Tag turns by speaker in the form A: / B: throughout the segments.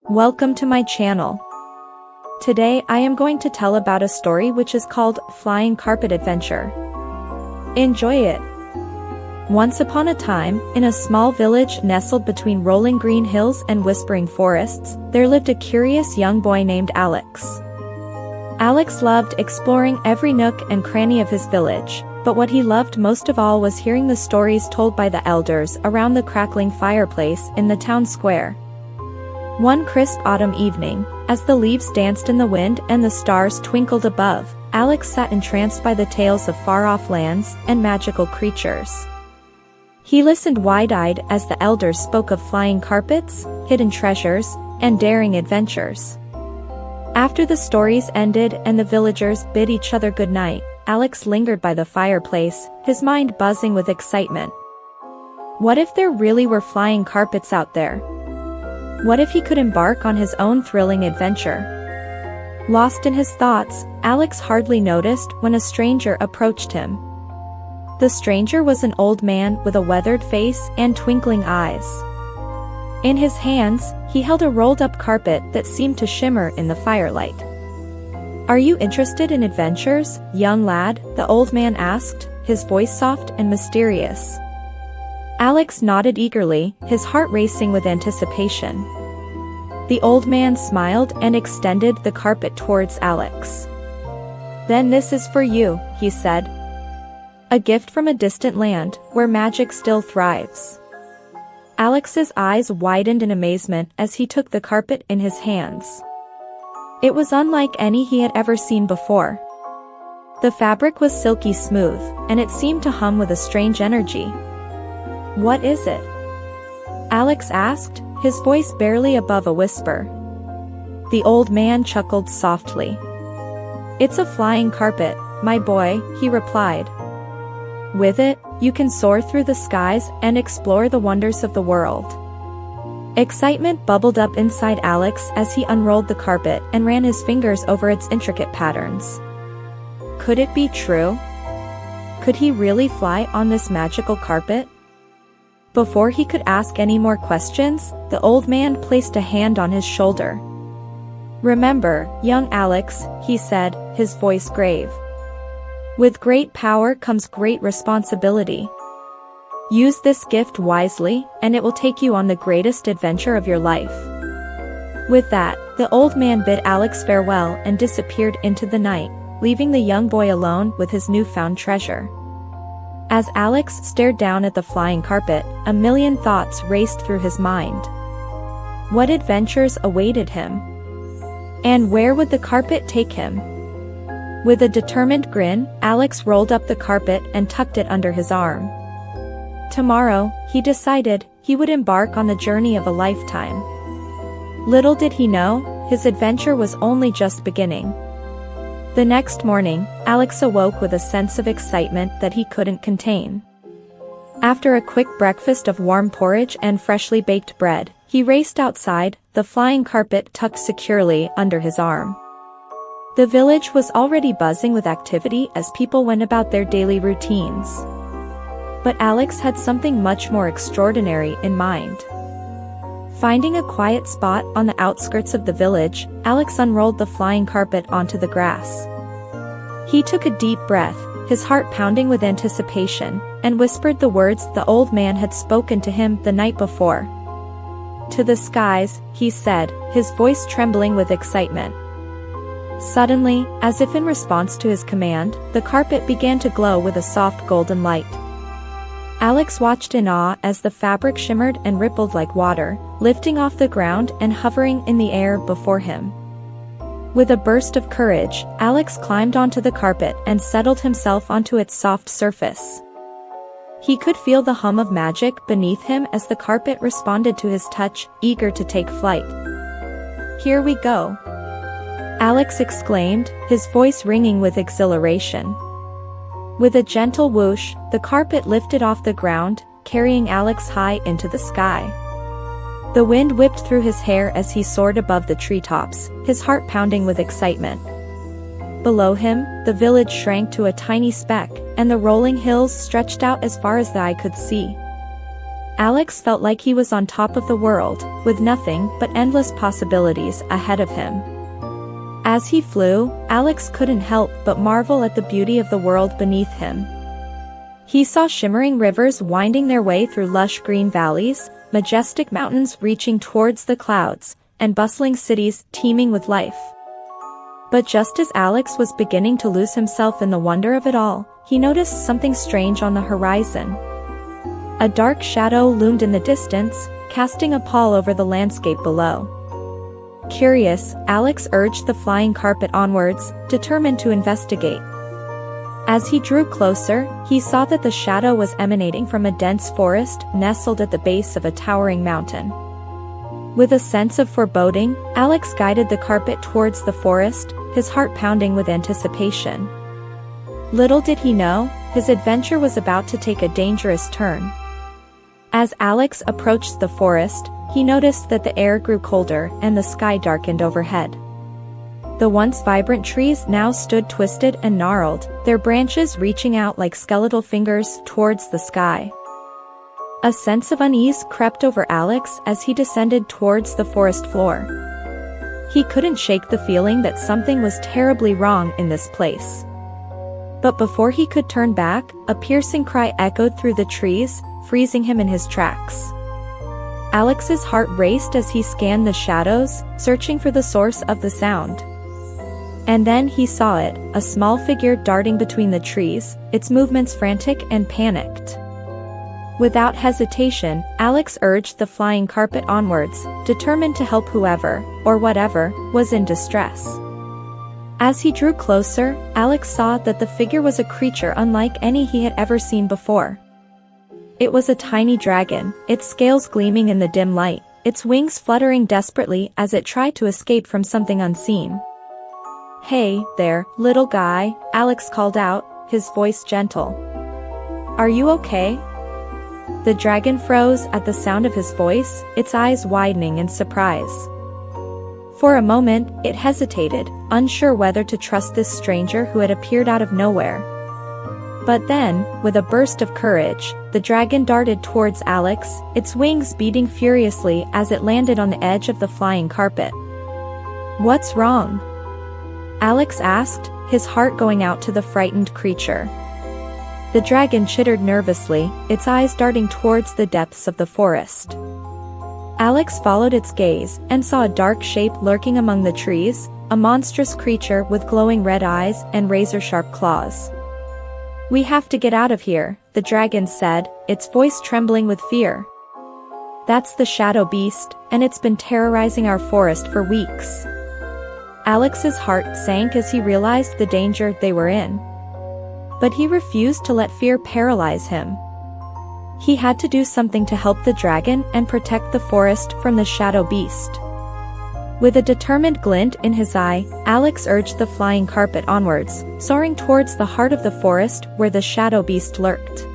A: Welcome to my channel. Today I am going to tell about a story which is called Flying Carpet Adventure. Enjoy it. Once upon a time, in a small village nestled between rolling green hills and whispering forests, there lived a curious young boy named Alex. Alex loved exploring every nook and cranny of his village, but what he loved most of all was hearing the stories told by the elders around the crackling fireplace in the town square. One crisp autumn evening, as the leaves danced in the wind and the stars twinkled above, Alex sat entranced by the tales of far-off lands and magical creatures. He listened wide-eyed as the elders spoke of flying carpets, hidden treasures, and daring adventures. After the stories ended and the villagers bid each other goodnight, Alex lingered by the fireplace, his mind buzzing with excitement. What if there really were flying carpets out there? What if he could embark on his own thrilling adventure? Lost in his thoughts, Alex hardly noticed when a stranger approached him. The stranger was an old man with a weathered face and twinkling eyes. In his hands, he held a rolled-up carpet that seemed to shimmer in the firelight. "Are you interested in adventures, young lad?" the old man asked, his voice soft and mysterious. Alex nodded eagerly, his heart racing with anticipation. The old man smiled and extended the carpet towards Alex. "Then this is for you," he said. "A gift from a distant land, where magic still thrives." Alex's eyes widened in amazement as he took the carpet in his hands. It was unlike any he had ever seen before. The fabric was silky smooth, and it seemed to hum with a strange energy. "What is it?" Alex asked, his voice barely above a whisper. The old man chuckled softly. "It's a flying carpet, my boy," he replied. "With it, you can soar through the skies and explore the wonders of the world." Excitement bubbled up inside Alex as he unrolled the carpet and ran his fingers over its intricate patterns. Could it be true? Could he really fly on this magical carpet? Before he could ask any more questions, the old man placed a hand on his shoulder. "Remember, young Alex," he said, his voice grave. "With great power comes great responsibility. Use this gift wisely, and it will take you on the greatest adventure of your life." With that, the old man bid Alex farewell and disappeared into the night, leaving the young boy alone with his newfound treasure. As Alex stared down at the flying carpet, a million thoughts raced through his mind. What adventures awaited him? And where would the carpet take him? With a determined grin, Alex rolled up the carpet and tucked it under his arm. Tomorrow, he decided, he would embark on the journey of a lifetime. Little did he know, his adventure was only just beginning. The next morning, Alex awoke with a sense of excitement that he couldn't contain. After a quick breakfast of warm porridge and freshly baked bread, he raced outside, the flying carpet tucked securely under his arm. The village was already buzzing with activity as people went about their daily routines. But Alex had something much more extraordinary in mind. Finding a quiet spot on the outskirts of the village, Alex unrolled the flying carpet onto the grass. He took a deep breath, his heart pounding with anticipation, and whispered the words the old man had spoken to him the night before. "To the skies," he said, his voice trembling with excitement. Suddenly, as if in response to his command, the carpet began to glow with a soft golden light. Alex watched in awe as the fabric shimmered and rippled like water, lifting off the ground and hovering in the air before him. With a burst of courage, Alex climbed onto the carpet and settled himself onto its soft surface. He could feel the hum of magic beneath him as the carpet responded to his touch, eager to take flight. "Here we go!" Alex exclaimed, his voice ringing with exhilaration. With a gentle whoosh, the carpet lifted off the ground, carrying Alex high into the sky. The wind whipped through his hair as he soared above the treetops, his heart pounding with excitement. Below him, the village shrank to a tiny speck, and the rolling hills stretched out as far as the eye could see. Alex felt like he was on top of the world, with nothing but endless possibilities ahead of him. As he flew, Alex couldn't help but marvel at the beauty of the world beneath him. He saw shimmering rivers winding their way through lush green valleys, majestic mountains reaching towards the clouds, and bustling cities teeming with life. But just as Alex was beginning to lose himself in the wonder of it all, he noticed something strange on the horizon. A dark shadow loomed in the distance, casting a pall over the landscape below. Curious, Alex urged the flying carpet onwards, determined to investigate. As he drew closer, he saw that the shadow was emanating from a dense forest nestled at the base of a towering mountain. With a sense of foreboding, Alex guided the carpet towards the forest, his heart pounding with anticipation. Little did he know, his adventure was about to take a dangerous turn. As Alex approached the forest, he noticed that the air grew colder and the sky darkened overhead. The once vibrant trees now stood twisted and gnarled, their branches reaching out like skeletal fingers towards the sky. A sense of unease crept over Alex as he descended towards the forest floor. He couldn't shake the feeling that something was terribly wrong in this place. But before he could turn back, a piercing cry echoed through the trees, freezing him in his tracks. Alex's heart raced as he scanned the shadows, searching for the source of the sound. And then he saw it, a small figure darting between the trees, its movements frantic and panicked. Without hesitation, Alex urged the flying carpet onwards, determined to help whoever, or whatever, was in distress. As he drew closer, Alex saw that the figure was a creature unlike any he had ever seen before. It was a tiny dragon, its scales gleaming in the dim light, its wings fluttering desperately as it tried to escape from something unseen. "Hey, there, little guy," Alex called out, his voice gentle. "Are you okay?" The dragon froze at the sound of his voice, its eyes widening in surprise. For a moment, it hesitated, unsure whether to trust this stranger who had appeared out of nowhere. But then, with a burst of courage, the dragon darted towards Alex, its wings beating furiously as it landed on the edge of the flying carpet. "What's wrong?" Alex asked, his heart going out to the frightened creature. The dragon chittered nervously, its eyes darting towards the depths of the forest. Alex followed its gaze and saw a dark shape lurking among the trees, a monstrous creature with glowing red eyes and razor-sharp claws. "We have to get out of here," the dragon said, its voice trembling with fear. "That's the shadow beast, and it's been terrorizing our forest for weeks." Alex's heart sank as he realized the danger they were in. But he refused to let fear paralyze him. He had to do something to help the dragon and protect the forest from the shadow beast. With a determined glint in his eye, Alex urged the flying carpet onwards, soaring towards the heart of the forest where the shadow beast lurked.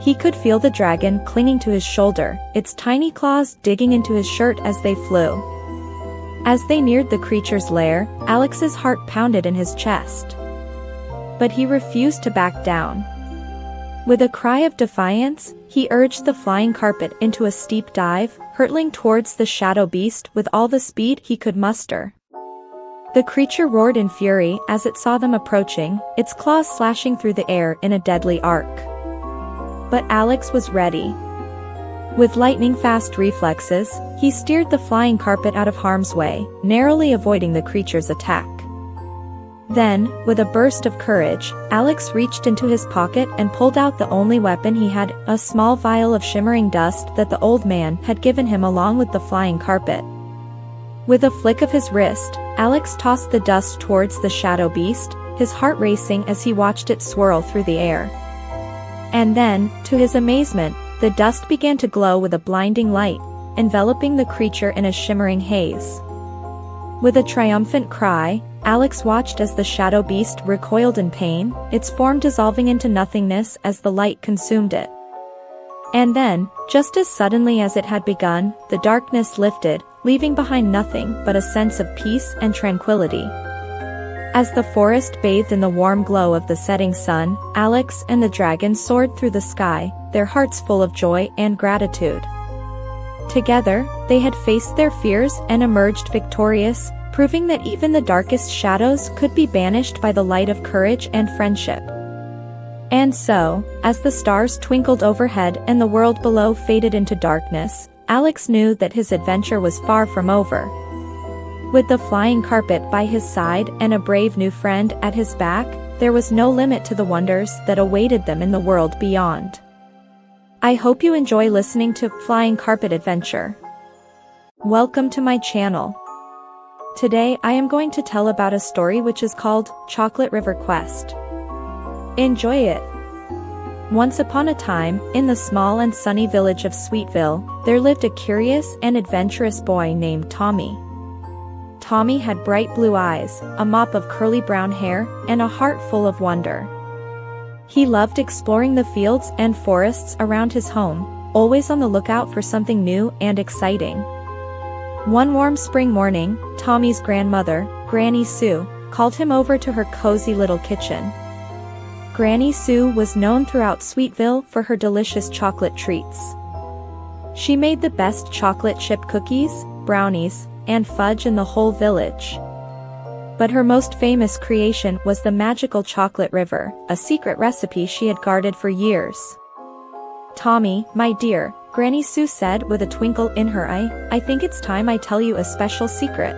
A: He could feel the dragon clinging to his shoulder, its tiny claws digging into his shirt as they flew. As they neared the creature's lair, Alex's heart pounded in his chest. But he refused to back down. With a cry of defiance, he urged the flying carpet into a steep dive, hurtling towards the shadow beast with all the speed he could muster. The creature roared in fury as it saw them approaching, its claws slashing through the air in a deadly arc. But Alex was ready. With lightning-fast reflexes, he steered the flying carpet out of harm's way, narrowly avoiding the creature's attack. Then, with a burst of courage, Alex reached into his pocket and pulled out the only weapon he had, a small vial of shimmering dust that the old man had given him along with the flying carpet. With a flick of his wrist, Alex tossed the dust towards the shadow beast, his heart racing as he watched it swirl through the air. And then, to his amazement, the dust began to glow with a blinding light, enveloping the creature in a shimmering haze. With a triumphant cry, Alex watched as the shadow beast recoiled in pain, its form dissolving into nothingness as the light consumed it. And then, just as suddenly as it had begun, the darkness lifted, leaving behind nothing but a sense of peace and tranquility. As the forest bathed in the warm glow of the setting sun, Alex and the dragon soared through the sky, their hearts full of joy and gratitude. Together, they had faced their fears and emerged victorious, proving that even the darkest shadows could be banished by the light of courage and friendship. And so, as the stars twinkled overhead and the world below faded into darkness, Alex knew that his adventure was far from over. With the flying carpet by his side and a brave new friend at his back, there was no limit to the wonders that awaited them in the world beyond. I hope you enjoy listening to Flying Carpet Adventure. Welcome to my channel. Today I am going to tell about a story which is called Chocolate River Quest. Enjoy it. Once upon a time, in the small and sunny village of Sweetville, there lived a curious and adventurous boy named Tommy. Tommy had bright blue eyes, a mop of curly brown hair, and a heart full of wonder. He loved exploring the fields and forests around his home, always on the lookout for something new and exciting. One warm spring morning, Tommy's grandmother, Granny Sue, called him over to her cozy little kitchen. Granny Sue was known throughout Sweetville for her delicious chocolate treats. She made the best chocolate chip cookies, brownies, and fudge in the whole village. But her most famous creation was the magical chocolate river, a secret recipe she had guarded for years. "Tommy, my dear," Granny Sue said with a twinkle in her eye, "I think it's time I tell you a special secret."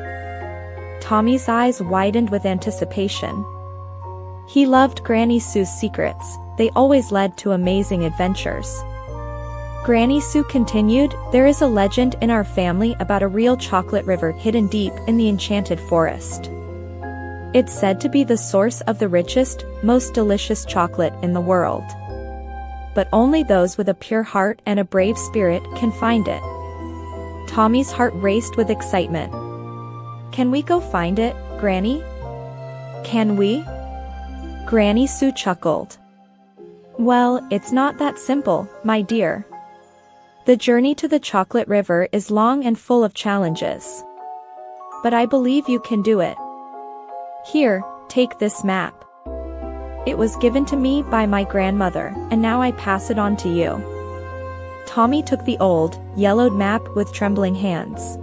A: Tommy's eyes widened with anticipation. He loved Granny Sue's secrets, they always led to amazing adventures. Granny Sue continued, "There is a legend in our family about a real chocolate river hidden deep in the enchanted forest. It's said to be the source of the richest, most delicious chocolate in the world. But only those with a pure heart and a brave spirit can find it." Tommy's heart raced with excitement. "Can we go find it, Granny? Can we?" Granny Sue chuckled. "Well, it's not that simple, my dear. The journey to the chocolate river is long and full of challenges. But I believe you can do it. Here, take this map. It was given to me by my grandmother, and now I pass it on to you." Tommy took the old, yellowed map with trembling hands.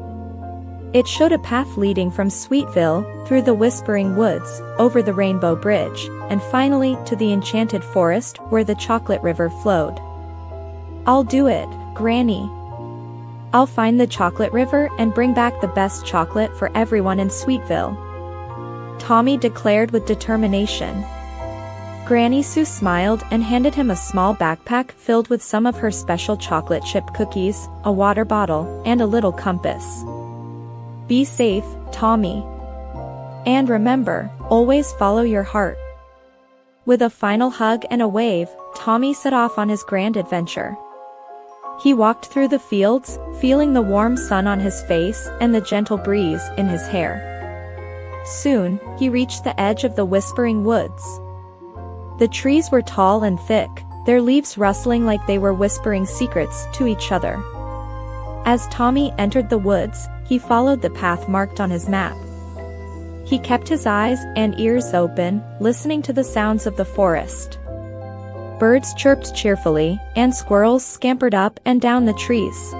A: It showed a path leading from Sweetville, through the Whispering Woods, over the Rainbow Bridge, and finally to the enchanted forest where the chocolate river flowed. "I'll do it, Granny. I'll find the chocolate river and bring back the best chocolate for everyone in Sweetville," Tommy declared with determination. Granny Sue smiled and handed him a small backpack filled with some of her special chocolate chip cookies, a water bottle, and a little compass. "Be safe, Tommy. And remember, always follow your heart." With a final hug and a wave, Tommy set off on his grand adventure. He walked through the fields, feeling the warm sun on his face and the gentle breeze in his hair. Soon, he reached the edge of the Whispering Woods. The trees were tall and thick, their leaves rustling like they were whispering secrets to each other. As Tommy entered the woods, he followed the path marked on his map. He kept his eyes and ears open, listening to the sounds of the forest. Birds chirped cheerfully, and squirrels scampered up and down the trees.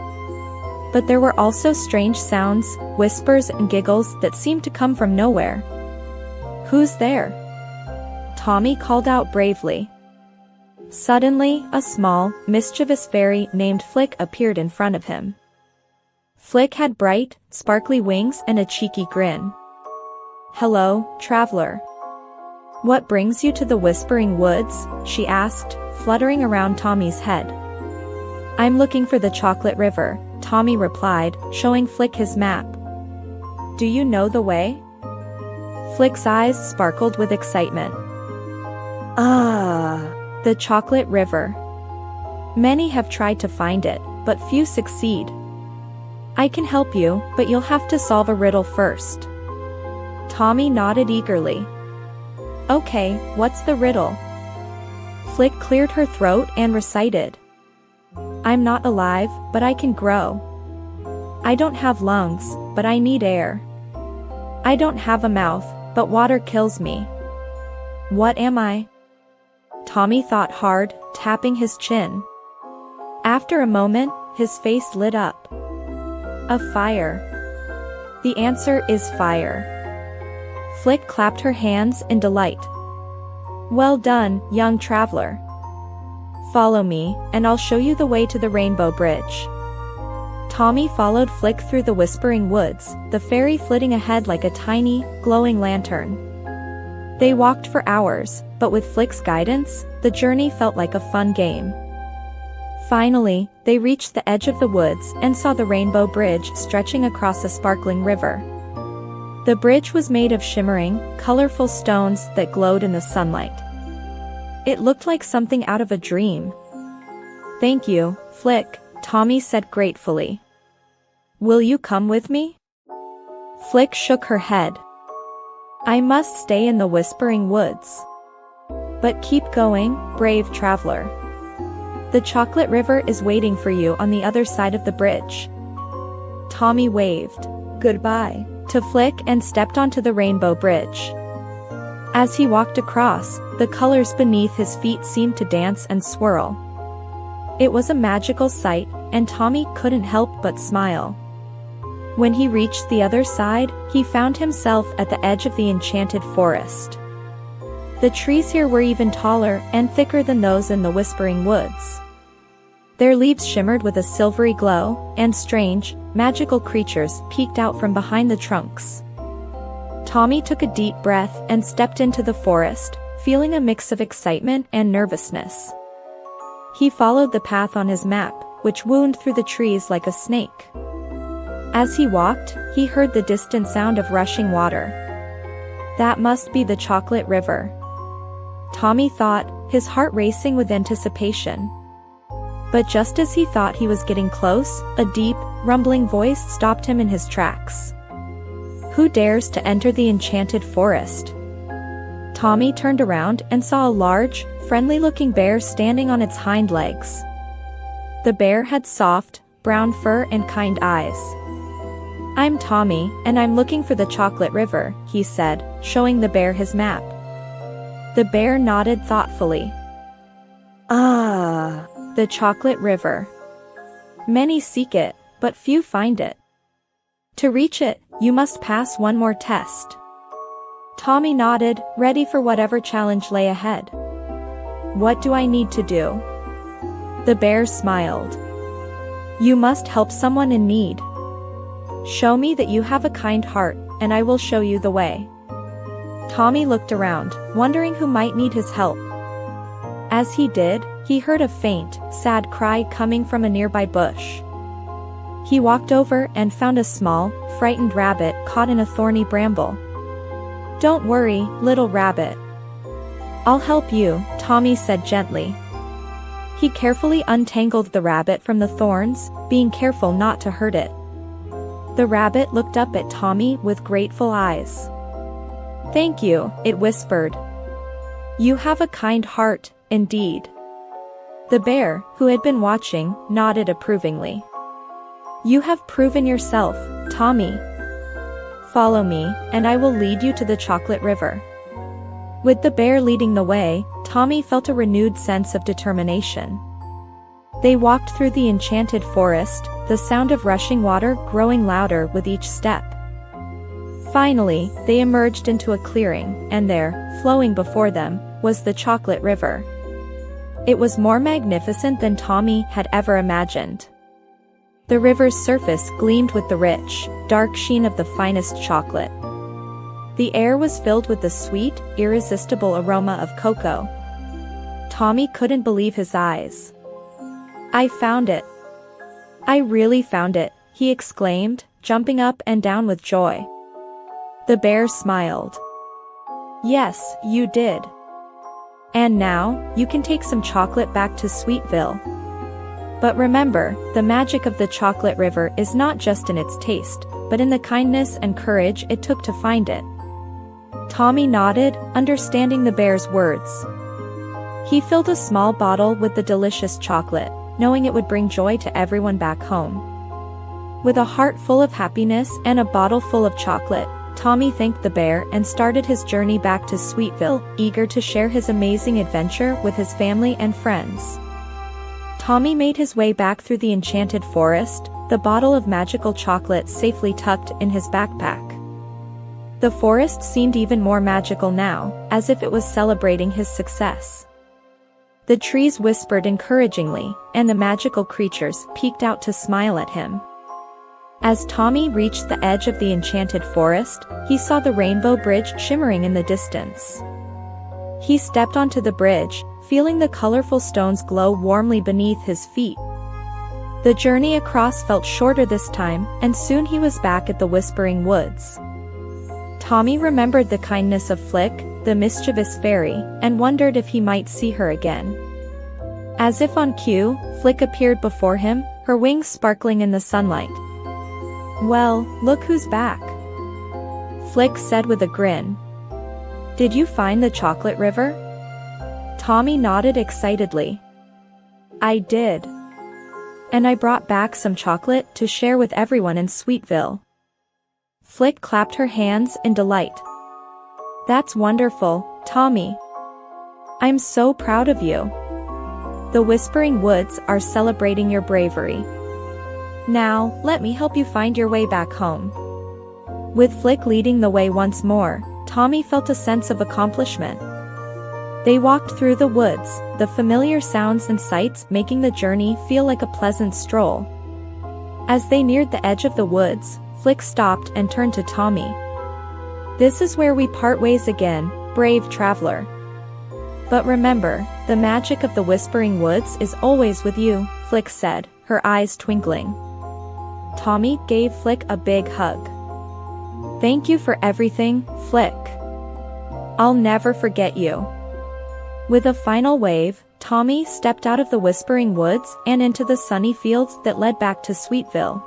A: But there were also strange sounds, whispers and giggles that seemed to come from nowhere. "Who's there?" Tommy called out bravely. Suddenly, a small, mischievous fairy named Flick appeared in front of him. Flick had bright, sparkly wings and a cheeky grin. "Hello, traveler. What brings you to the Whispering Woods?" she asked, fluttering around Tommy's head. "I'm looking for the chocolate river," Tommy replied, showing Flick his map. "Do you know the way?" Flick's eyes sparkled with excitement. "Ah, the chocolate river. Many have tried to find it, but few succeed. I can help you, but you'll have to solve a riddle first." Tommy nodded eagerly. "Okay, what's the riddle?" Flick cleared her throat and recited. "I'm not alive, but I can grow. I don't have lungs, but I need air. I don't have a mouth, but water kills me. What am I? Tommy thought hard, tapping his chin. After a moment, his face lit up. A fire. The answer is fire. Flick clapped her hands in delight. Well done, young traveler. Follow me, and I'll show you the way to the Rainbow Bridge. Tommy followed Flick through the whispering woods, the fairy flitting ahead like a tiny, glowing lantern. They walked for hours, but with Flick's guidance, the journey felt like a fun game. Finally, they reached the edge of the woods and saw the Rainbow Bridge stretching across a sparkling river. The bridge was made of shimmering, colorful stones that glowed in the sunlight. It looked like something out of a dream. Thank you, Flick, Tommy said gratefully. Will you come with me? Flick shook her head. I must stay in the whispering woods. But keep going, brave traveler. The chocolate river is waiting for you on the other side of the bridge. Tommy waved goodbye to Flick and stepped onto the Rainbow Bridge. As he walked across, the colors beneath his feet seemed to dance and swirl. It was a magical sight, and Tommy couldn't help but smile. When he reached the other side, he found himself at the edge of the enchanted forest. The trees here were even taller and thicker than those in the whispering woods. Their leaves shimmered with a silvery glow, and strange, magical creatures peeked out from behind the trunks. Tommy took a deep breath and stepped into the forest, feeling a mix of excitement and nervousness. He followed the path on his map, which wound through the trees like a snake. As he walked, he heard the distant sound of rushing water. That must be the chocolate river. Tommy thought, his heart racing with anticipation. But just as he thought he was getting close, a deep, rumbling voice stopped him in his tracks. Who dares to enter the enchanted forest? Tommy turned around and saw a large, friendly-looking bear standing on its hind legs. The bear had soft, brown fur and kind eyes. I'm Tommy, and I'm looking for the chocolate river, he said, showing the bear his map. The bear nodded thoughtfully. Ah, the chocolate river. Many seek it, but few find it. To reach it, you must pass one more test. Tommy nodded, ready for whatever challenge lay ahead. What do I need to do? The bear smiled. You must help someone in need. Show me that you have a kind heart, and I will show you the way. Tommy looked around, wondering who might need his help. As he did, he heard a faint, sad cry coming from a nearby bush. He walked over and found a small, frightened rabbit caught in a thorny bramble. Don't worry, little rabbit. I'll help you, Tommy said gently. He carefully untangled the rabbit from the thorns, being careful not to hurt it. The rabbit looked up at Tommy with grateful eyes. Thank you, it whispered. You have a kind heart, indeed. The bear, who had been watching, nodded approvingly. You have proven yourself, Tommy. Follow me, and I will lead you to the chocolate river. With the bear leading the way, Tommy felt a renewed sense of determination. They walked through the enchanted forest, the sound of rushing water growing louder with each step. Finally, they emerged into a clearing, and there, flowing before them, was the chocolate river. It was more magnificent than Tommy had ever imagined. The river's surface gleamed with the rich, dark sheen of the finest chocolate. The air was filled with the sweet, irresistible aroma of cocoa. Tommy couldn't believe his eyes. I found it. I really found it, he exclaimed, jumping up and down with joy. The bear smiled. Yes, you did. And now, you can take some chocolate back to Sweetville. But remember, the magic of the chocolate river is not just in its taste, but in the kindness and courage it took to find it. Tommy nodded, understanding the bear's words. He filled a small bottle with the delicious chocolate, knowing it would bring joy to everyone back home. With a heart full of happiness and a bottle full of chocolate, Tommy thanked the bear and started his journey back to Sweetville, eager to share his amazing adventure with his family and friends. Tommy made his way back through the enchanted forest, the bottle of magical chocolate safely tucked in his backpack. The forest seemed even more magical now, as if it was celebrating his success. The trees whispered encouragingly, and the magical creatures peeked out to smile at him. As Tommy reached the edge of the enchanted forest, he saw the rainbow bridge shimmering in the distance. He stepped onto the bridge, feeling the colorful stones glow warmly beneath his feet. The journey across felt shorter this time, and soon he was back at the Whispering Woods. Tommy remembered the kindness of Flick, the mischievous fairy, and wondered if he might see her again. As if on cue, Flick appeared before him, her wings sparkling in the sunlight. "Well, look who's back," Flick said with a grin. "Did you find the chocolate river?" Tommy nodded excitedly. "I did. And I brought back some chocolate to share with everyone in Sweetville." Flick clapped her hands in delight. "That's wonderful, Tommy. I'm so proud of you. The Whispering Woods are celebrating your bravery. Now, let me help you find your way back home." With Flick leading the way once more, Tommy felt a sense of accomplishment. They walked through the woods, the familiar sounds and sights making the journey feel like a pleasant stroll. As they neared the edge of the woods, Flick stopped and turned to Tommy. "This is where we part ways again, brave traveler. But remember, the magic of the Whispering Woods is always with you," Flick said, her eyes twinkling. Tommy gave Flick a big hug. "Thank you for everything, Flick. I'll never forget you." With a final wave, Tommy stepped out of the Whispering Woods and into the sunny fields that led back to Sweetville.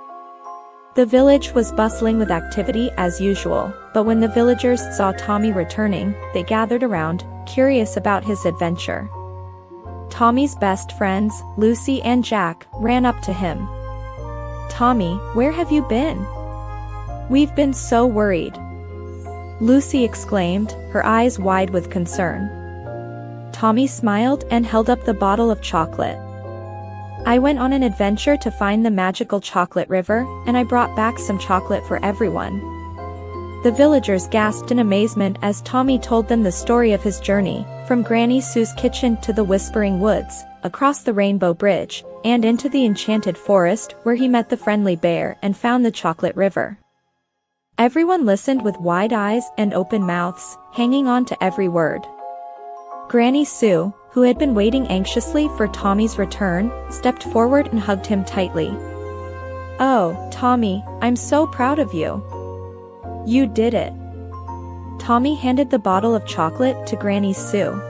A: The village was bustling with activity as usual, but when the villagers saw Tommy returning, they gathered around, curious about his adventure. Tommy's best friends, Lucy and Jack, ran up to him. "Tommy, where have you been? We've been so worried," Lucy exclaimed, her eyes wide with concern. Tommy smiled and held up the bottle of chocolate. "I went on an adventure to find the magical chocolate river, and I brought back some chocolate for everyone." The villagers gasped in amazement as Tommy told them the story of his journey, from Granny Sue's kitchen to the Whispering Woods, across the Rainbow Bridge, and into the enchanted forest where he met the friendly bear and found the chocolate river. Everyone listened with wide eyes and open mouths, hanging on to every word. Granny Sue, who had been waiting anxiously for Tommy's return, stepped forward and hugged him tightly. "Oh, Tommy, I'm so proud of you. You did it." Tommy handed the bottle of chocolate to Granny Sue.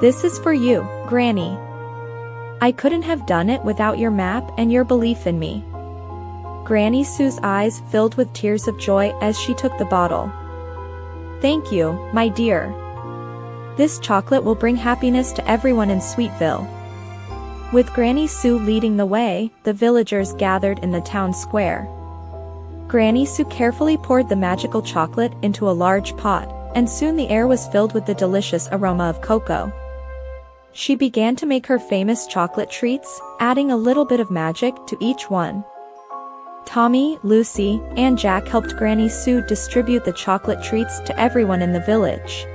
A: "This is for you, Granny. I couldn't have done it without your map and your belief in me." Granny Sue's eyes filled with tears of joy as she took the bottle. "Thank you, my dear. This chocolate will bring happiness to everyone in Sweetville." With Granny Sue leading the way, the villagers gathered in the town square. Granny Sue carefully poured the magical chocolate into a large pot, and soon the air was filled with the delicious aroma of cocoa. She began to make her famous chocolate treats, adding a little bit of magic to each one. Tommy, Lucy, and Jack helped Granny Sue distribute the chocolate treats to everyone in the village.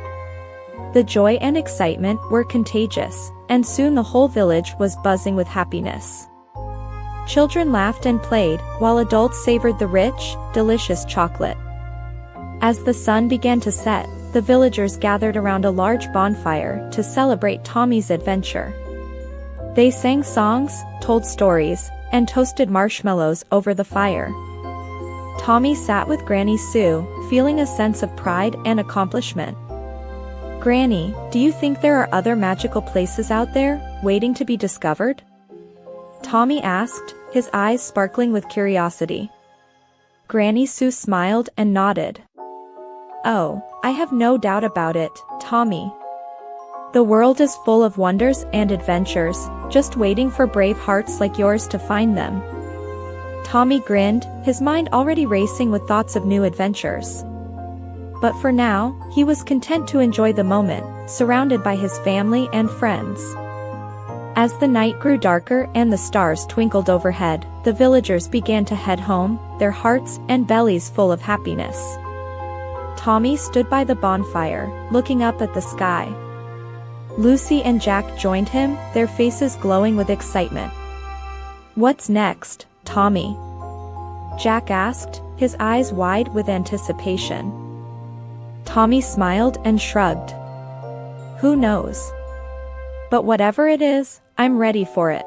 A: The joy and excitement were contagious, and soon the whole village was buzzing with happiness. Children laughed and played, while adults savored the rich, delicious chocolate. As the sun began to set, the villagers gathered around a large bonfire to celebrate Tommy's adventure. They sang songs, told stories, and toasted marshmallows over the fire. Tommy sat with Granny Sue, feeling a sense of pride and accomplishment. "Granny, do you think there are other magical places out there, waiting to be discovered?" Tommy asked, his eyes sparkling with curiosity. Granny Sue smiled and nodded. "Oh, I have no doubt about it, Tommy. The world is full of wonders and adventures, just waiting for brave hearts like yours to find them." Tommy grinned, his mind already racing with thoughts of new adventures. but for now, he was content to enjoy the moment, surrounded by his family and friends. As the night grew darker and the stars twinkled overhead, the villagers began to head home, their hearts and bellies full of happiness. Tommy stood by the bonfire, looking up at the sky. Lucy and Jack joined him, their faces glowing with excitement. "What's next, Tommy?" Jack asked, his eyes wide with anticipation. Tommy smiled and shrugged. "Who knows? But whatever it is, I'm ready for it."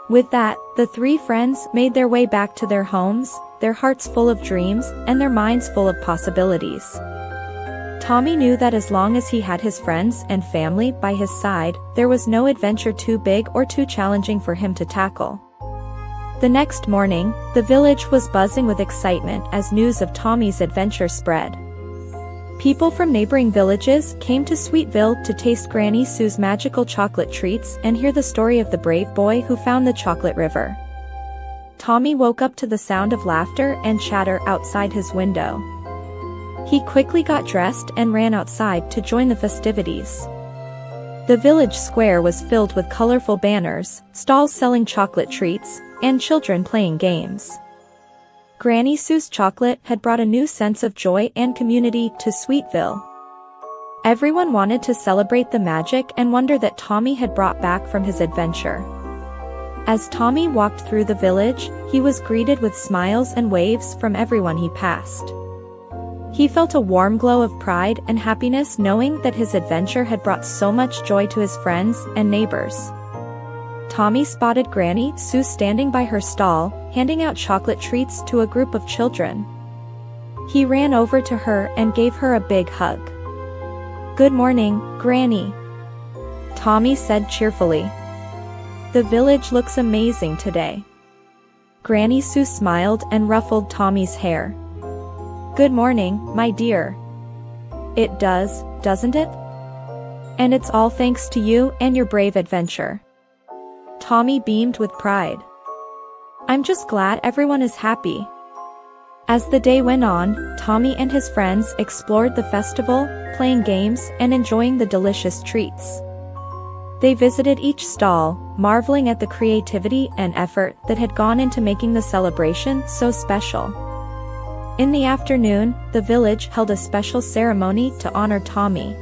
A: With that, the three friends made their way back to their homes, their hearts full of dreams and their minds full of possibilities. Tommy knew that as long as he had his friends and family by his side, there was no adventure too big or too challenging for him to tackle. The next morning, the village was buzzing with excitement as news of Tommy's adventure spread. People from neighboring villages came to Sweetville to taste Granny Sue's magical chocolate treats and hear the story of the brave boy who found the chocolate river. Tommy woke up to the sound of laughter and chatter outside his window. He quickly got dressed and ran outside to join the festivities. The village square was filled with colorful banners, stalls selling chocolate treats, and children playing games. Granny Sue's chocolate had brought a new sense of joy and community to Sweetville. Everyone wanted to celebrate the magic and wonder that Tommy had brought back from his adventure. As Tommy walked through the village, he was greeted with smiles and waves from everyone he passed. He felt a warm glow of pride and happiness knowing that his adventure had brought so much joy to his friends and neighbors. Tommy spotted Granny Sue standing by her stall, handing out chocolate treats to a group of children. He ran over to her and gave her a big hug. "Good morning, Granny," Tommy said cheerfully. "The village looks amazing today." Granny Sue smiled and ruffled Tommy's hair. "Good morning, my dear. It does, doesn't it? And it's all thanks to you and your brave adventure." Tommy beamed with pride. "I'm just glad everyone is happy." As the day went on, Tommy and his friends explored the festival, playing games and enjoying the delicious treats. They visited each stall, marveling at the creativity and effort that had gone into making the celebration so special. In the afternoon, the village held a special ceremony to honor Tommy.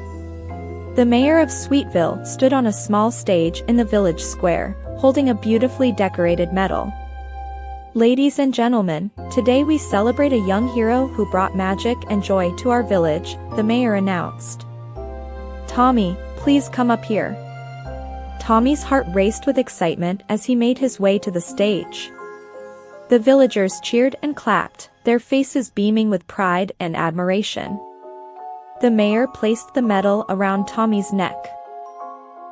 A: The mayor of Sweetville stood on a small stage in the village square, holding a beautifully decorated medal. "Ladies and gentlemen, today we celebrate a young hero who brought magic and joy to our village," the mayor announced. "Tommy, please come up here." Tommy's heart raced with excitement as he made his way to the stage. The villagers cheered and clapped, their faces beaming with pride and admiration. The mayor placed the medal around Tommy's neck.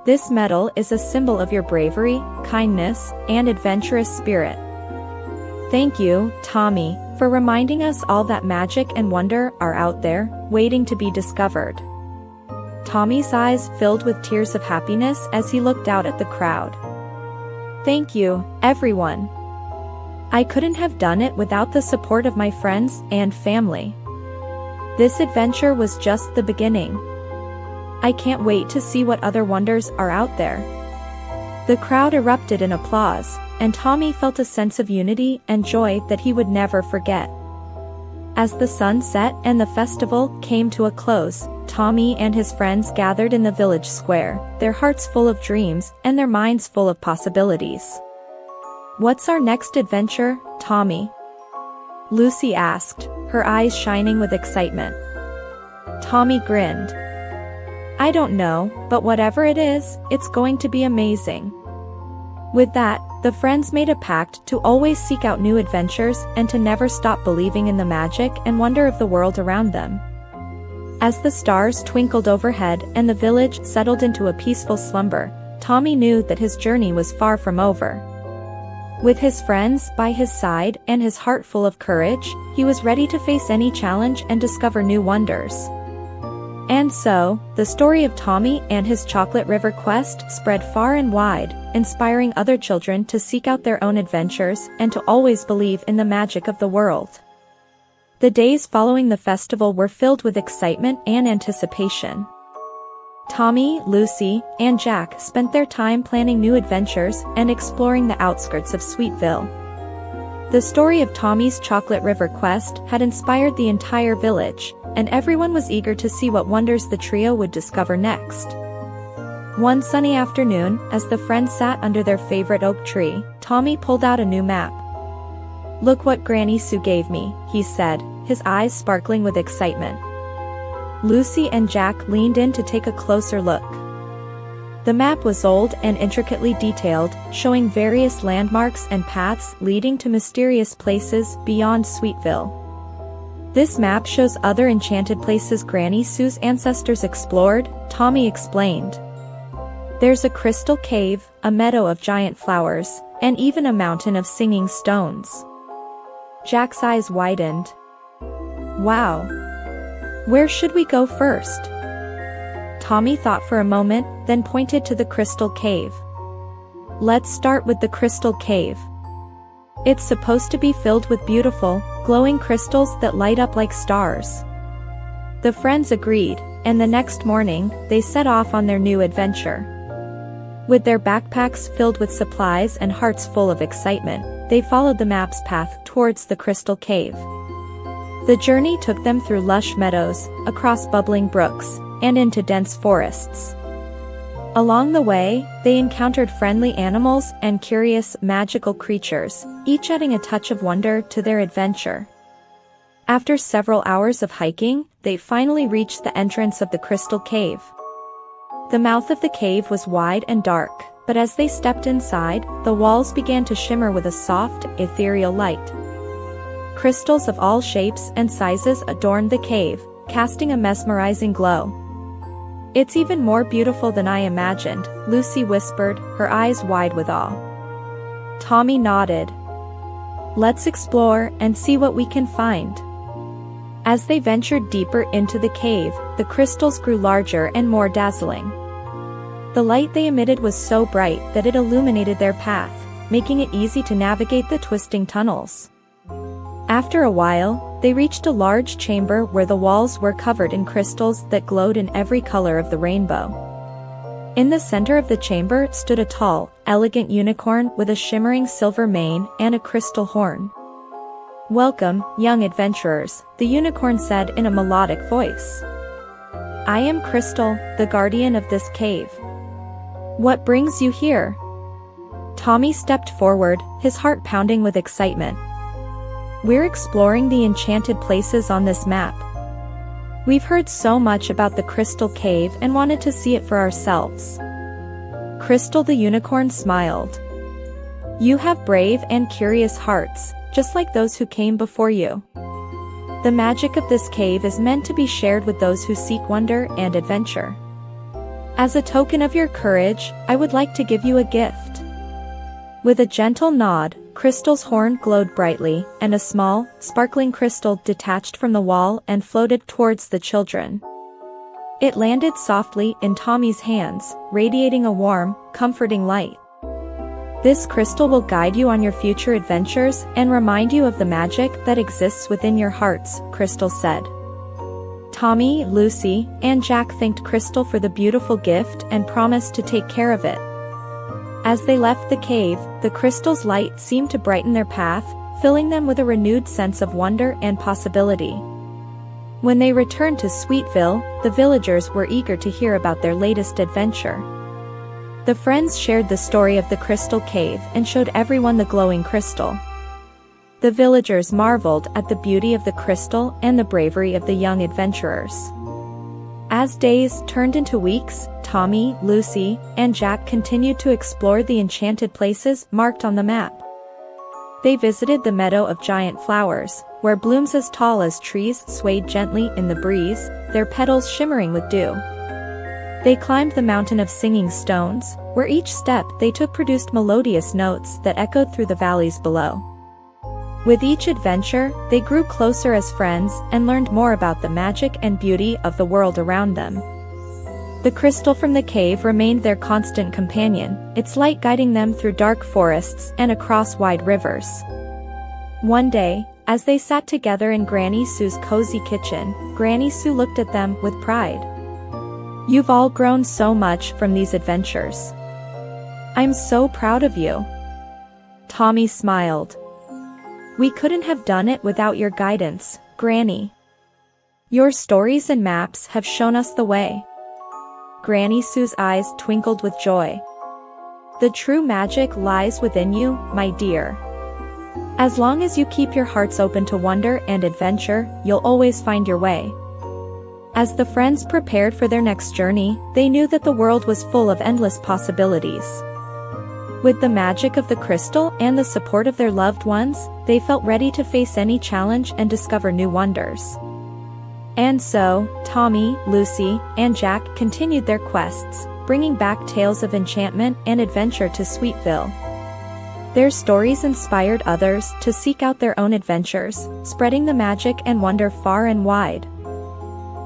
A: "This medal is a symbol of your bravery, kindness, and adventurous spirit. Thank you, Tommy, for reminding us all that magic and wonder are out there, waiting to be discovered." Tommy's eyes filled with tears of happiness as he looked out at the crowd. "Thank you, everyone. I couldn't have done it without the support of my friends and family. This adventure was just the beginning. I can't wait to see what other wonders are out there." The crowd erupted in applause, and Tommy felt a sense of unity and joy that he would never forget. As the sun set and the festival came to a close, Tommy and his friends gathered in the village square, their hearts full of dreams and their minds full of possibilities. "What's our next adventure, Tommy?" Lucy asked, her eyes shining with excitement. Tommy grinned. "I don't know, but whatever it is, it's going to be amazing." With that, the friends made a pact to always seek out new adventures and to never stop believing in the magic and wonder of the world around them. As the stars twinkled overhead and the village settled into a peaceful slumber, Tommy knew that his journey was far from over. With his friends by his side and his heart full of courage, he was ready to face any challenge and discover new wonders. And so, the story of Tommy and his Chocolate River quest spread far and wide, inspiring other children to seek out their own adventures and to always believe in the magic of the world. The days following the festival were filled with excitement and anticipation. Tommy, Lucy, and Jack spent their time planning new adventures and exploring the outskirts of Sweetville. The story of Tommy's Chocolate River quest had inspired the entire village, and everyone was eager to see what wonders the trio would discover next. One sunny afternoon, as the friends sat under their favorite oak tree, Tommy pulled out a new map. "Look what Granny Sue gave me," he said, his eyes sparkling with excitement. Lucy and Jack leaned in to take a closer look. The map was old and intricately detailed, showing various landmarks and paths leading to mysterious places beyond Sweetville. "This map shows other enchanted places Granny Sue's ancestors explored," Tommy explained. "There's a crystal cave, a meadow of giant flowers, and even a mountain of singing stones." Jack's eyes widened. "Wow! Where should we go first?" Tommy thought for a moment, then pointed to the crystal cave. "Let's start with the crystal cave. It's supposed to be filled with beautiful, glowing crystals that light up like stars." The friends agreed, and the next morning, they set off on their new adventure. With their backpacks filled with supplies and hearts full of excitement, they followed the map's path towards the crystal cave. The journey took them through lush meadows, across bubbling brooks, and into dense forests. Along the way, they encountered friendly animals and curious, magical creatures, each adding a touch of wonder to their adventure. After several hours of hiking, they finally reached the entrance of the crystal cave. The mouth of the cave was wide and dark, but as they stepped inside, the walls began to shimmer with a soft, ethereal light. Crystals of all shapes and sizes adorned the cave, casting a mesmerizing glow. "It's even more beautiful than I imagined," Lucy whispered, her eyes wide with awe. Tommy nodded. "Let's explore and see what we can find." As they ventured deeper into the cave, the crystals grew larger and more dazzling. The light they emitted was so bright that it illuminated their path, making it easy to navigate the twisting tunnels. After a while, they reached a large chamber where the walls were covered in crystals that glowed in every color of the rainbow. In the center of the chamber stood a tall, elegant unicorn with a shimmering silver mane and a crystal horn. "Welcome, young adventurers," the unicorn said in a melodic voice. "I am Crystal, the guardian of this cave. What brings you here?" Tommy stepped forward, his heart pounding with excitement. "We're exploring the enchanted places on this map. We've heard so much about the crystal cave and wanted to see it for ourselves." Crystal the unicorn smiled. "You have brave and curious hearts, just like those who came before you. The magic of this cave is meant to be shared with those who seek wonder and adventure. As a token of your courage, I would like to give you a gift." With a gentle nod, Crystal's horn glowed brightly, and a small, sparkling crystal detached from the wall and floated towards the children. It landed softly in Tommy's hands, radiating a warm, comforting light. "This crystal will guide you on your future adventures and remind you of the magic that exists within your hearts," Crystal said. Tommy, Lucy, and Jack thanked Crystal for the beautiful gift and promised to take care of it. As they left the cave, the crystal's light seemed to brighten their path, filling them with a renewed sense of wonder and possibility. When they returned to Sweetville, the villagers were eager to hear about their latest adventure. The friends shared the story of the crystal cave and showed everyone the glowing crystal. The villagers marveled at the beauty of the crystal and the bravery of the young adventurers. As days turned into weeks, Tommy, Lucy, and Jack continued to explore the enchanted places marked on the map. They visited the meadow of giant flowers, where blooms as tall as trees swayed gently in the breeze, their petals shimmering with dew. They climbed the mountain of singing stones, where each step they took produced melodious notes that echoed through the valleys below. With each adventure, they grew closer as friends and learned more about the magic and beauty of the world around them. The crystal from the cave remained their constant companion, its light guiding them through dark forests and across wide rivers. One day, As they sat together in Granny Sue's cozy kitchen, Granny Sue looked at them with pride. "You've all grown so much from these adventures. I'm so proud of you." Tommy smiled. "We couldn't have done it without your guidance, Granny. Your stories and maps have shown us the way." Granny Sue's eyes twinkled with joy. "The true magic lies within you, my dear. As long as you keep your hearts open to wonder and adventure, you'll always find your way." As the friends prepared for their next journey, they knew that the world was full of endless possibilities. With the magic of the crystal and the support of their loved ones, they felt ready to face any challenge and discover new wonders. And so, Tommy, Lucy, and Jack continued their quests, bringing back tales of enchantment and adventure to Sweetville. Their stories inspired others to seek out their own adventures, spreading the magic and wonder far and wide.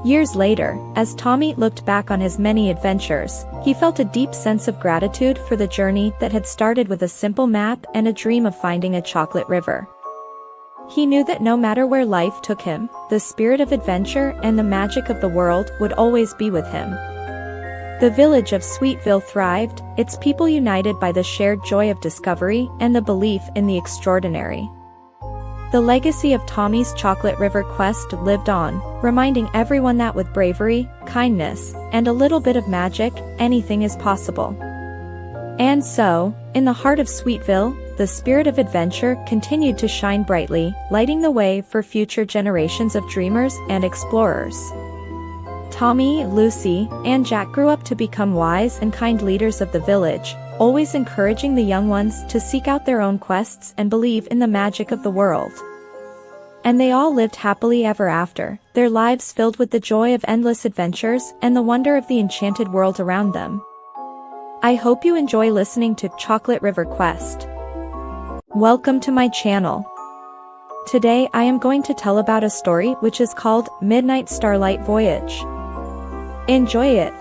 A: Years later, as Tommy looked back on his many adventures, he felt a deep sense of gratitude for the journey that had started with a simple map and a dream of finding a chocolate river. He knew that no matter where life took him, the spirit of adventure and the magic of the world would always be with him. The village of Sweetville thrived, its people united by the shared joy of discovery and the belief in the extraordinary. The legacy of Tommy's Chocolate River quest lived on, reminding everyone that with bravery, kindness, and a little bit of magic, anything is possible. And so, in the heart of Sweetville, the spirit of adventure continued to shine brightly, lighting the way for future generations of dreamers and explorers. Tommy, Lucy, and Jack grew up to become wise and kind leaders of the village, always encouraging the young ones to seek out their own quests and believe in the magic of the world. And they all lived happily ever after, their lives filled with the joy of endless adventures and the wonder of the enchanted world around them. I hope you enjoy listening to Chocolate River Quest. Welcome to my channel. Today I am going to tell about a story which is called Midnight Starlight Voyage. Enjoy it.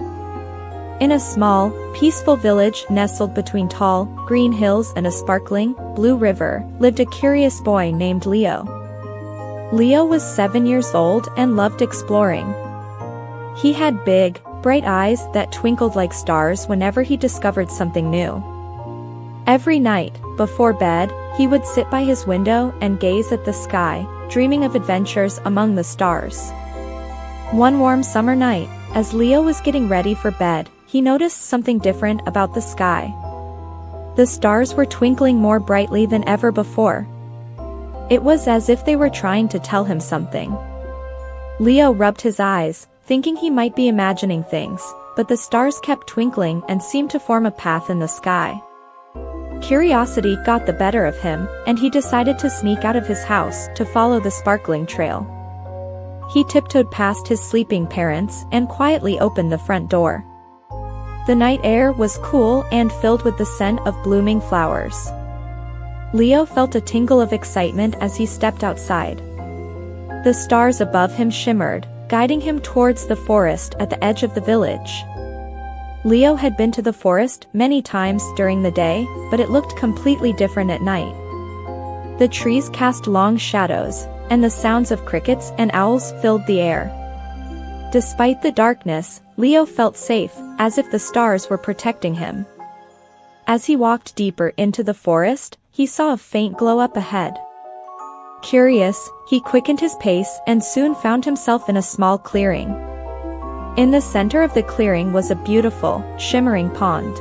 A: In a small, peaceful village nestled between tall, green hills and a sparkling, blue river, lived a curious boy named Leo. Leo was 7 years old and loved exploring. He had big, bright eyes that twinkled like stars whenever he discovered something new. Every night, before bed, he would sit by his window and gaze at the sky, dreaming of adventures among the stars. One warm summer night, as Leo was getting ready for bed, he noticed something different about the sky. The stars were twinkling more brightly than ever before. It was as if they were trying to tell him something. Leo rubbed his eyes, thinking he might be imagining things, but the stars kept twinkling and seemed to form a path in the sky. Curiosity got the better of him, and he decided to sneak out of his house to follow the sparkling trail. He tiptoed past his sleeping parents and quietly opened the front door. The night air was cool and filled with the scent of blooming flowers. Leo felt a tingle of excitement as he stepped outside. The stars above him shimmered, guiding him towards the forest at the edge of the village. Leo had been to the forest many times during the day, but it looked completely different at night. The trees cast long shadows, and the sounds of crickets and owls filled the air. Despite the darkness, Leo felt safe, as if the stars were protecting him. As he walked deeper into the forest, he saw a faint glow up ahead. Curious, he quickened his pace and soon found himself in a small clearing. In the center of the clearing was a beautiful, shimmering pond.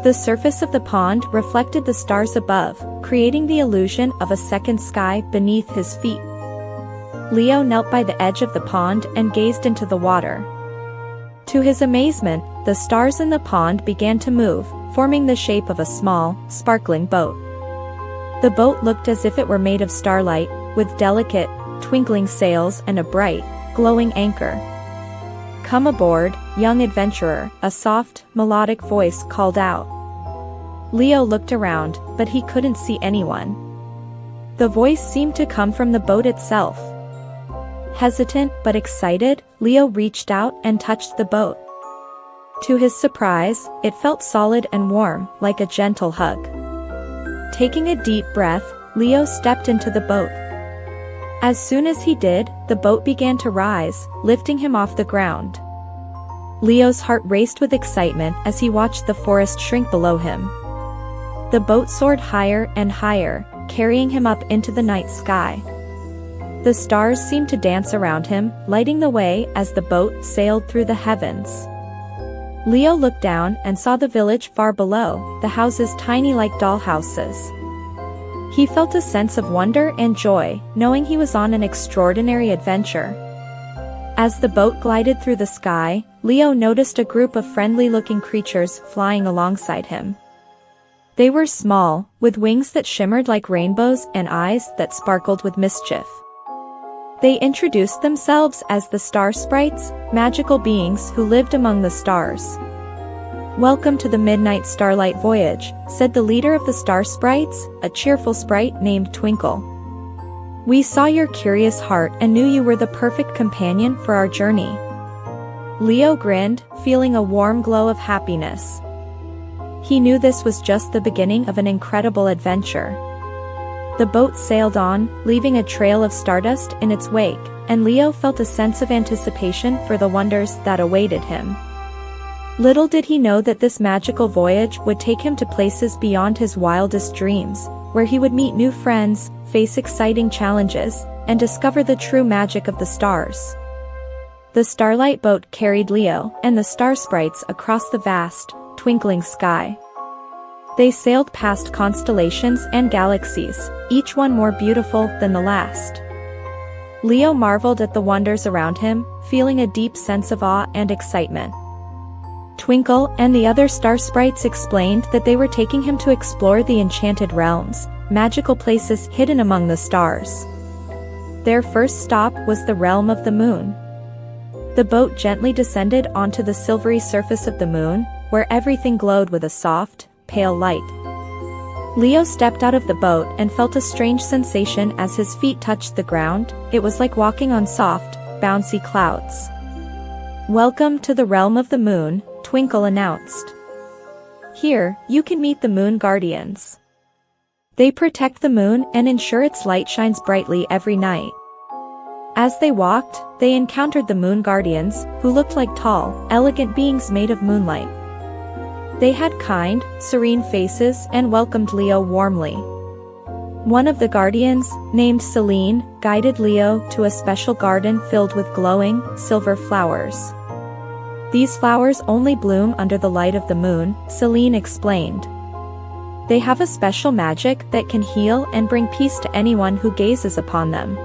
A: The surface of the pond reflected the stars above, creating the illusion of a second sky beneath his feet. Leo knelt by the edge of the pond and gazed into the water. To his amazement, the stars in the pond began to move, forming the shape of a small, sparkling boat. The boat looked as if it were made of starlight, with delicate, twinkling sails and a bright, glowing anchor. "Come aboard, young adventurer," a soft, melodic voice called out. Leo looked around, but he couldn't see anyone. The voice seemed to come from the boat itself. Hesitant but excited, Leo reached out and touched the boat. To his surprise, it felt solid and warm, like a gentle hug. Taking a deep breath, Leo stepped into the boat. As soon as he did, the boat began to rise, lifting him off the ground. Leo's heart raced with excitement as he watched the forest shrink below him. The boat soared higher and higher, carrying him up into the night sky. The stars seemed to dance around him, lighting the way as the boat sailed through the heavens. Leo looked down and saw the village far below, the houses tiny like dollhouses. He felt a sense of wonder and joy, knowing he was on an extraordinary adventure. As the boat glided through the sky, Leo noticed a group of friendly-looking creatures flying alongside him. They were small, with wings that shimmered like rainbows and eyes that sparkled with mischief. They introduced themselves as the Star Sprites, magical beings who lived among the stars. "Welcome to the Midnight Starlight Voyage," said the leader of the Star Sprites, a cheerful sprite named Twinkle. "We saw your curious heart and knew you were the perfect companion for our journey." Leo grinned, feeling a warm glow of happiness. He knew this was just the beginning of an incredible adventure. The boat sailed on, leaving a trail of stardust in its wake, and Leo felt a sense of anticipation for the wonders that awaited him. Little did he know that this magical voyage would take him to places beyond his wildest dreams, where he would meet new friends, face exciting challenges, and discover the true magic of the stars. The starlight boat carried Leo and the Star Sprites across the vast, twinkling sky. They sailed past constellations and galaxies, each one more beautiful than the last. Leo marveled at the wonders around him, feeling a deep sense of awe and excitement. Twinkle and the other Star Sprites explained that they were taking him to explore the enchanted realms, magical places hidden among the stars. Their first stop was the realm of the moon. The boat gently descended onto the silvery surface of the moon, where everything glowed with a soft, pale light. Leo stepped out of the boat and felt a strange sensation as his feet touched the ground. It was like walking on soft, bouncy clouds. "Welcome to the realm of the moon," Twinkle announced. "Here, you can meet the Moon Guardians. They protect the moon and ensure its light shines brightly every night." As they walked, they encountered the Moon Guardians, who looked like tall, elegant beings made of moonlight. They had kind, serene faces and welcomed Leo warmly. One of the guardians, named Celine, guided Leo to a special garden filled with glowing, silver flowers. "These flowers only bloom under the light of the moon," Celine explained. "They have a special magic that can heal and bring peace to anyone who gazes upon them."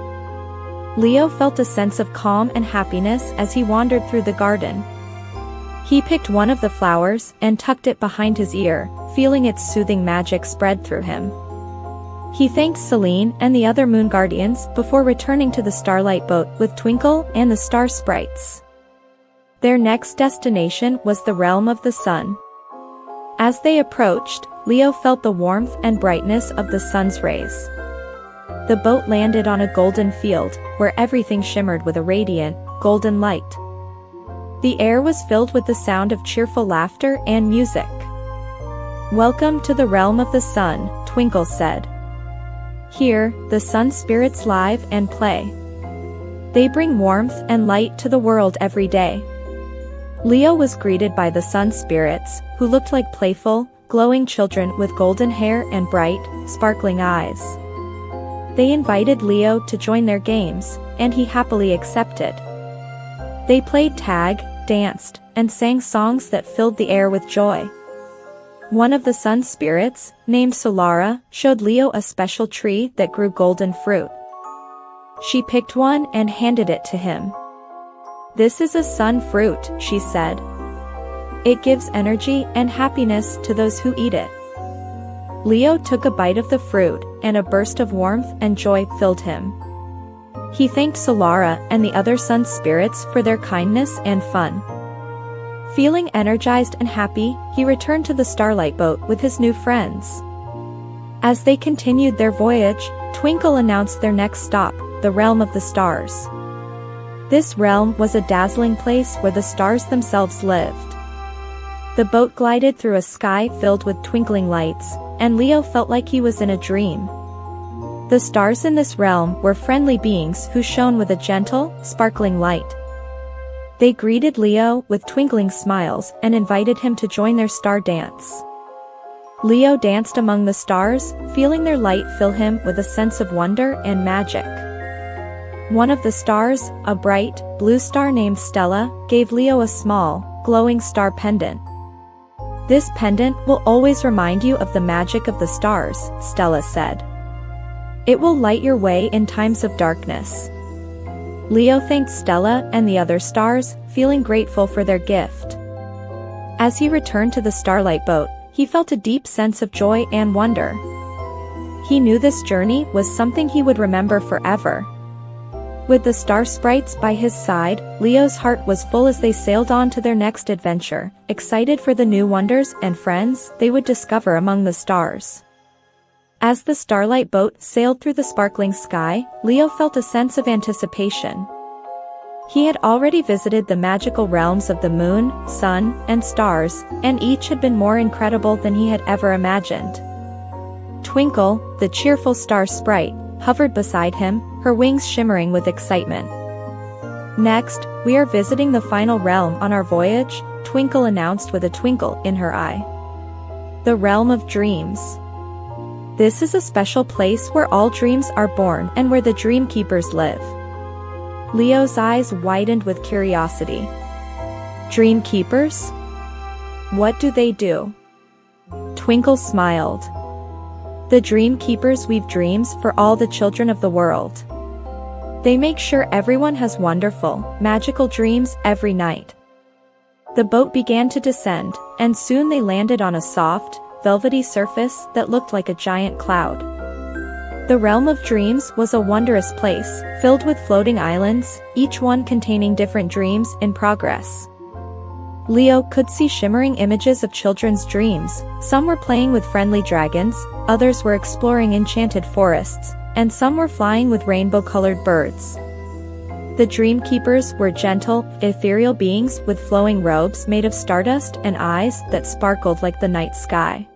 A: Leo felt a sense of calm and happiness as he wandered through the garden. He picked one of the flowers and tucked it behind his ear, feeling its soothing magic spread through him. He thanked Celine and the other Moon Guardians before returning to the Starlight boat with Twinkle and the Star Sprites. Their next destination was the realm of the sun. As they approached, Leo felt the warmth and brightness of the sun's rays. The boat landed on a golden field, where everything shimmered with a radiant, golden light. The air was filled with the sound of cheerful laughter and music. "Welcome to the realm of the sun," Twinkle said. "Here, the sun spirits live and play. They bring warmth and light to the world every day." Leo was greeted by the sun spirits, who looked like playful, glowing children with golden hair and bright, sparkling eyes. They invited Leo to join their games, and he happily accepted. They played tag, danced, and sang songs that filled the air with joy. One of the sun spirits, named Solara, showed Leo a special tree that grew golden fruit. She picked one and handed it to him. "This is a sun fruit," she said. "It gives energy and happiness to those who eat it." Leo took a bite of the fruit, and a burst of warmth and joy filled him. He thanked Solara and the other sun spirits for their kindness and fun. Feeling energized and happy, he returned to the Starlight boat with his new friends. As they continued their voyage, Twinkle announced their next stop, the realm of the stars. This realm was a dazzling place where the stars themselves lived. The boat glided through a sky filled with twinkling lights, and Leo felt like he was in a dream. The stars in this realm were friendly beings who shone with a gentle, sparkling light. They greeted Leo with twinkling smiles and invited him to join their star dance. Leo danced among the stars, feeling their light fill him with a sense of wonder and magic. One of the stars, a bright, blue star named Stella, gave Leo a small, glowing star pendant. "This pendant will always remind you of the magic of the stars," Stella said. "It will light your way in times of darkness." Leo thanked Stella and the other stars, feeling grateful for their gift. As he returned to the starlight boat, he felt a deep sense of joy and wonder. He knew this journey was something he would remember forever. With the star sprites by his side, Leo's heart was full as they sailed on to their next adventure, excited for the new wonders and friends they would discover among the stars. As the starlight boat sailed through the sparkling sky, Leo felt a sense of anticipation. He had already visited the magical realms of the moon, sun, and stars, and each had been more incredible than he had ever imagined. Twinkle, the cheerful star sprite, hovered beside him, her wings shimmering with excitement. "Next, we are visiting the final realm on our voyage," Twinkle announced with a twinkle in her eye. "The realm of dreams. This is a special place where all dreams are born and where the dream keepers live." Leo's eyes widened with curiosity. "Dream keepers? What do they do?" Twinkle smiled. "The dream keepers weave dreams for all the children of the world. They make sure everyone has wonderful, magical dreams every night." The boat began to descend, and soon they landed on a soft, velvety surface that looked like a giant cloud. The realm of dreams was a wondrous place, filled with floating islands, each one containing different dreams in progress. Leo could see shimmering images of children's dreams. Some were playing with friendly dragons, others were exploring enchanted forests, and some were flying with rainbow-colored birds. The dream keepers were gentle, ethereal beings with flowing robes made of stardust and eyes that sparkled like the night sky.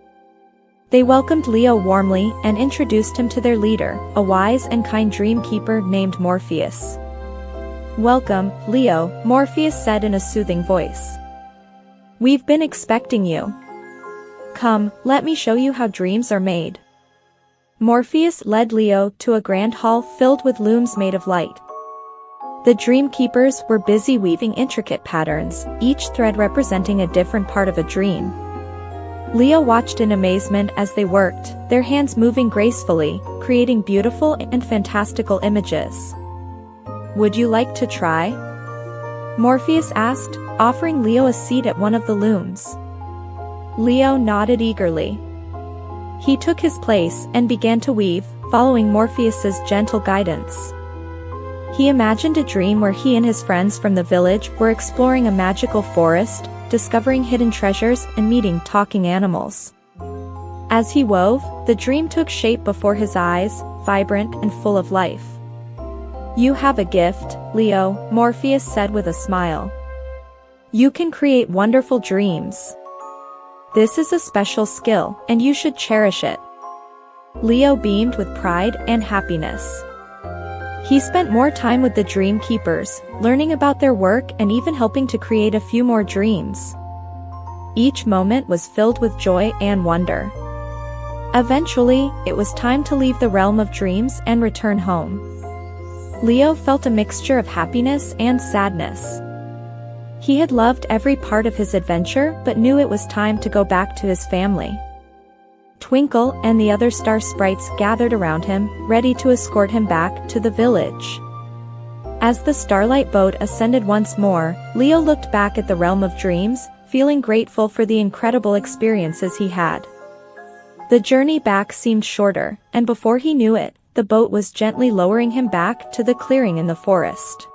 A: They welcomed Leo warmly and introduced him to their leader, a wise and kind dream keeper named Morpheus. "Welcome, Leo," Morpheus said in a soothing voice. "We've been expecting you. Come, let me show you how dreams are made." Morpheus led Leo to a grand hall filled with looms made of light. The dream keepers were busy weaving intricate patterns, each thread representing a different part of a dream. Leo watched in amazement as they worked, their hands moving gracefully, creating beautiful and fantastical images. "Would you like to try?" Morpheus asked, offering Leo a seat at one of the looms. Leo nodded eagerly. He took his place and began to weave, following Morpheus's gentle guidance. He imagined a dream where he and his friends from the village were exploring a magical forest, discovering hidden treasures and meeting talking animals. As he wove, the dream took shape before his eyes, vibrant and full of life. "You have a gift, Leo," Morpheus said with a smile. "You can create wonderful dreams. This is a special skill, and you should cherish it." Leo beamed with pride and happiness. He spent more time with the dream keepers, learning about their work and even helping to create a few more dreams. Each moment was filled with joy and wonder. Eventually, it was time to leave the realm of dreams and return home. Leo felt a mixture of happiness and sadness. He had loved every part of his adventure but knew it was time to go back to his family. Twinkle and the other star sprites gathered around him, ready to escort him back to the village. As the starlight boat ascended once more, Leo looked back at the realm of dreams, feeling grateful for the incredible experiences he had. The journey back seemed shorter, and before he knew it, the boat was gently lowering him back to the clearing in the forest.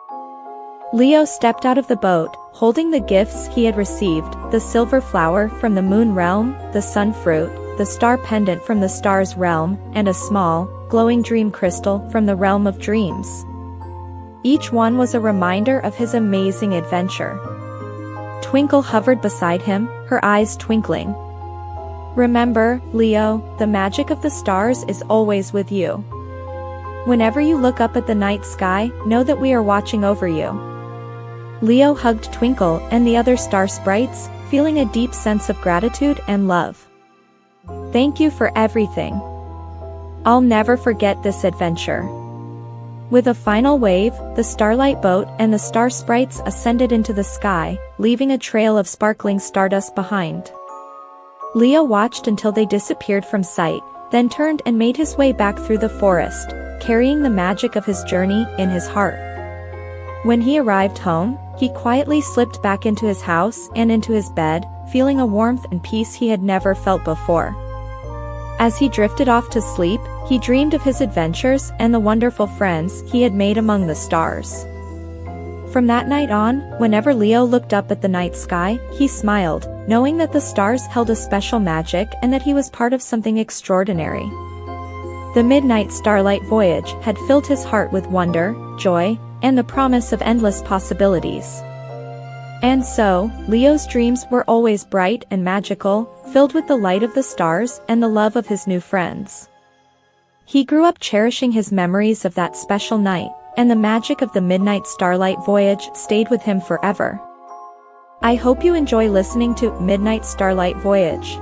A: Leo stepped out of the boat, holding the gifts he had received, the silver flower from the moon realm, the sun fruit, the star pendant from the stars realm, and a small, glowing dream crystal from the realm of dreams. Each one was a reminder of his amazing adventure. Twinkle hovered beside him, her eyes twinkling. "Remember, Leo, the magic of the stars is always with you. Whenever you look up at the night sky, know that we are watching over you." Leo hugged Twinkle and the other star sprites, feeling a deep sense of gratitude and love. "Thank you for everything. I'll never forget this adventure." With a final wave, the starlight boat and the star sprites ascended into the sky, leaving a trail of sparkling stardust behind. Leo watched until they disappeared from sight, then turned and made his way back through the forest, carrying the magic of his journey in his heart. When he arrived home, he quietly slipped back into his house and into his bed, feeling a warmth and peace he had never felt before. As he drifted off to sleep, he dreamed of his adventures and the wonderful friends he had made among the stars. From that night on, whenever Leo looked up at the night sky, he smiled, knowing that the stars held a special magic and that he was part of something extraordinary. The midnight starlight voyage had filled his heart with wonder, joy, and the promise of endless possibilities. And so, Leo's dreams were always bright and magical, filled with the light of the stars and the love of his new friends. He grew up cherishing his memories of that special night, and the magic of the midnight starlight voyage stayed with him forever. I hope you enjoy listening to Midnight Starlight Voyage.